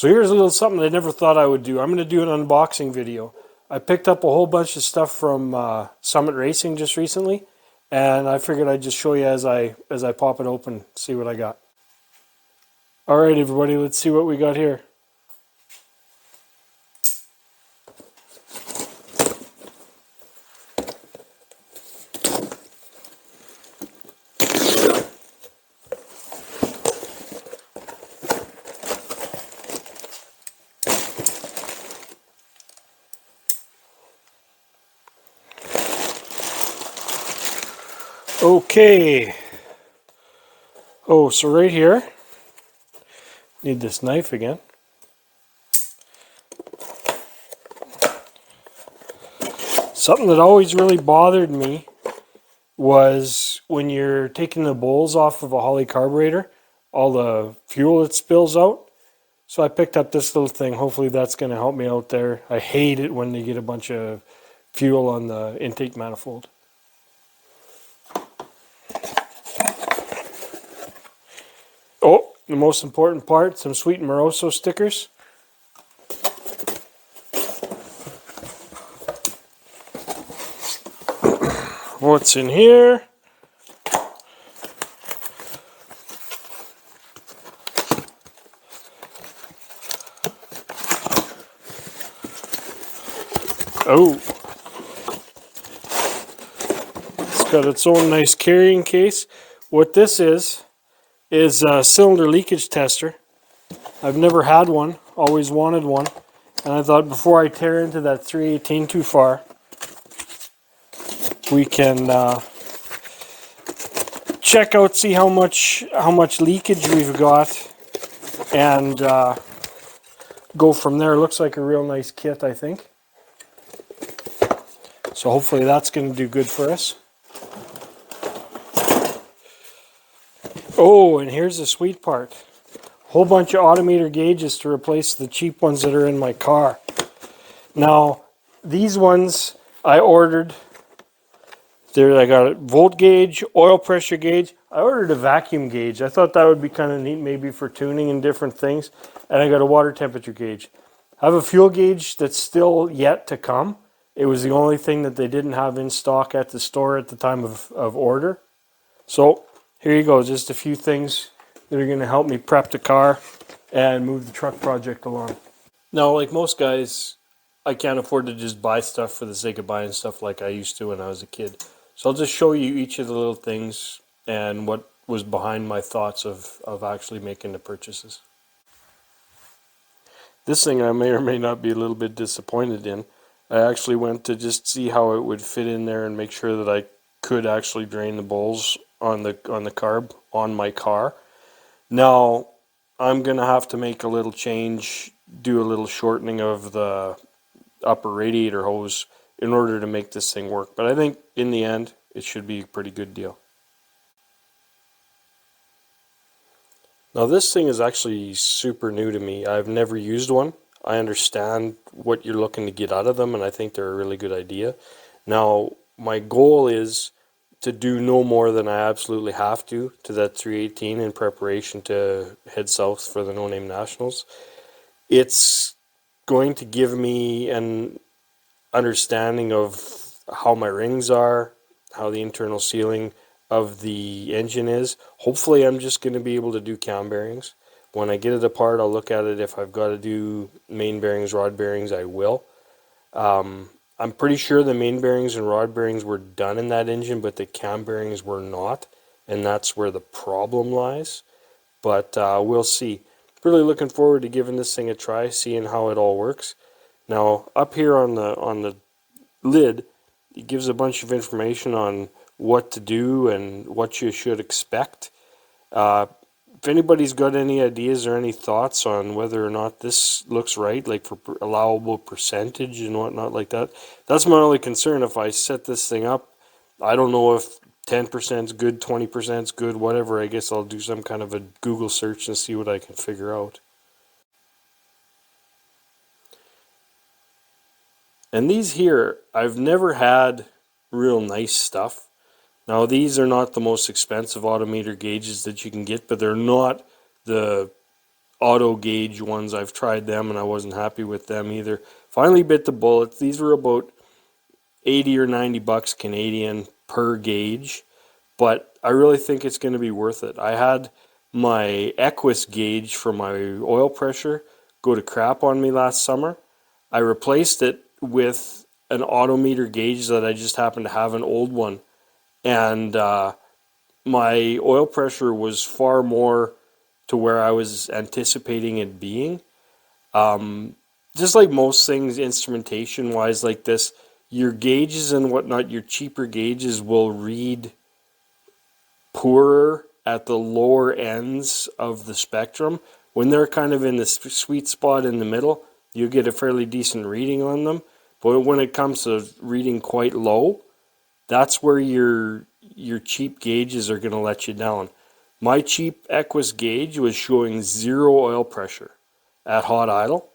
So here's a little something I never thought I would do. I'm going to do an unboxing video. I picked up a whole bunch of stuff from Summit Racing just recently, and I figured I'd just show you as I pop it open, see what I got. All right, everybody, let's see what we got here. Okay. Oh, so right here, need this knife again. Something that always really bothered me was when you're taking the bowls off of a Holley carburetor, all the fuel that spills out. So I picked up this little thing. Hopefully that's going to help me out there. I hate it when they get a bunch of fuel on the intake manifold. Oh, the most important part, some Sweet Moroso stickers. What's in here? Oh, it's got its own nice carrying case. What this is a cylinder leakage tester. I've never had one, always wanted one, and I thought before I tear into that 318 too far, we can check out, see how much leakage we've got, and go from there. Looks like a real nice kit, I think. So hopefully that's going to do good for us. Oh, and here's the sweet part. A whole bunch of autometer gauges to replace the cheap ones that are in my car. Now, these ones I ordered. I got a volt gauge, oil pressure gauge. I ordered a vacuum gauge. I thought that would be kind of neat maybe for tuning and different things. And I got a water temperature gauge. I have a fuel gauge that's still yet to come. It was the only thing that they didn't have in stock at the store at the time of order. So here you go, just a few things that are going to help me prep the car and move the truck project along. Now, like most guys, I can't afford to just buy stuff for the sake of buying stuff like I used to when I was a kid. So I'll just show you each of the little things and what was behind my thoughts of actually making the purchases. This thing I may or may not be a little bit disappointed in. I actually went to just see how it would fit in there and make sure that I could actually drain the bowls on the carb on my car. Now I'm gonna have to make a little change, do a little shortening of the upper radiator hose in order to make this thing work. But I think in the end it should be a pretty good deal. Now this thing is actually super new to me. I've never used one. I understand what you're looking to get out of them, and I think they're a really good idea. Now my goal is to do no more than I absolutely have to that 318 in preparation to head south for the No Name Nationals. It's going to give me an understanding of how my rings are, how the internal sealing of the engine is. Hopefully I'm just going to be able to do cam bearings. When I get it apart, I'll look at it. If I've got to do main bearings, rod bearings, I will. I'm pretty sure the main bearings and rod bearings were done in that engine, but the cam bearings were not, and that's where the problem lies. But we'll see. Really looking forward to giving this thing a try, seeing how it all works. Now, up here on the lid, it gives a bunch of information on what to do and what you should expect. If anybody's got any ideas or any thoughts on whether or not this looks right, like for allowable percentage and whatnot like that, that's my only concern. If I set this thing up, I don't know if 10% is good, 20% is good, whatever. I guess I'll do some kind of a Google search and see what I can figure out. And these here, I've never had real nice stuff. Now these are not the most expensive autometer gauges that you can get, but they're not the auto gauge ones. I've tried them and I wasn't happy with them either. Finally bit the bullet. These were about 80 or 90 bucks Canadian per gauge, but I really think it's going to be worth it. I had my Equus gauge for my oil pressure go to crap on me last summer. I replaced it with an odometer gauge that I just happened to have an old one, and my oil pressure was far more to where I was anticipating it being. Just like most things instrumentation wise like this, your gauges and whatnot, your cheaper gauges will read poorer at the lower ends of the spectrum. When they're kind of in the sweet spot in the middle, you get a fairly decent reading on them. But when it comes to reading quite low, that's where your cheap gauges are going to let you down. My cheap Equus gauge was showing 0 oil pressure at hot idle.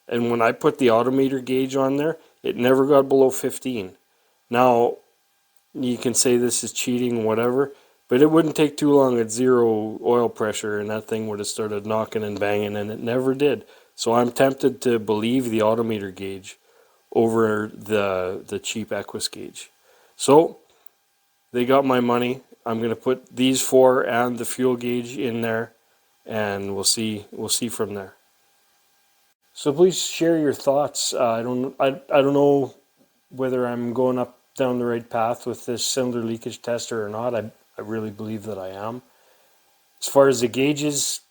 And when I put the odometer gauge on there, it never got below 15. Now, you can say this is cheating, whatever, but it wouldn't take too long at 0 oil pressure and that thing would have started knocking and banging, and it never did. So I'm tempted to believe the odometer gauge over the cheap Equus gauge. So they got my money. I'm going to put these 4 and the fuel gauge in there, and we'll see from there. So please share your thoughts. I don't know whether I'm going up down the right path with this cylinder leakage tester or not. I really believe that I am. As far as the gauges,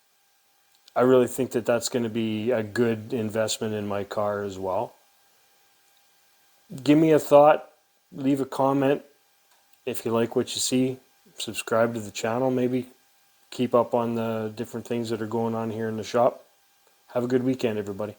I really think that that's going to be a good investment in my car as well. Give me a thought. Leave a comment if you like what you see. Subscribe to the channel, maybe. Keep up on the different things that are going on here in the shop. Have a good weekend, everybody.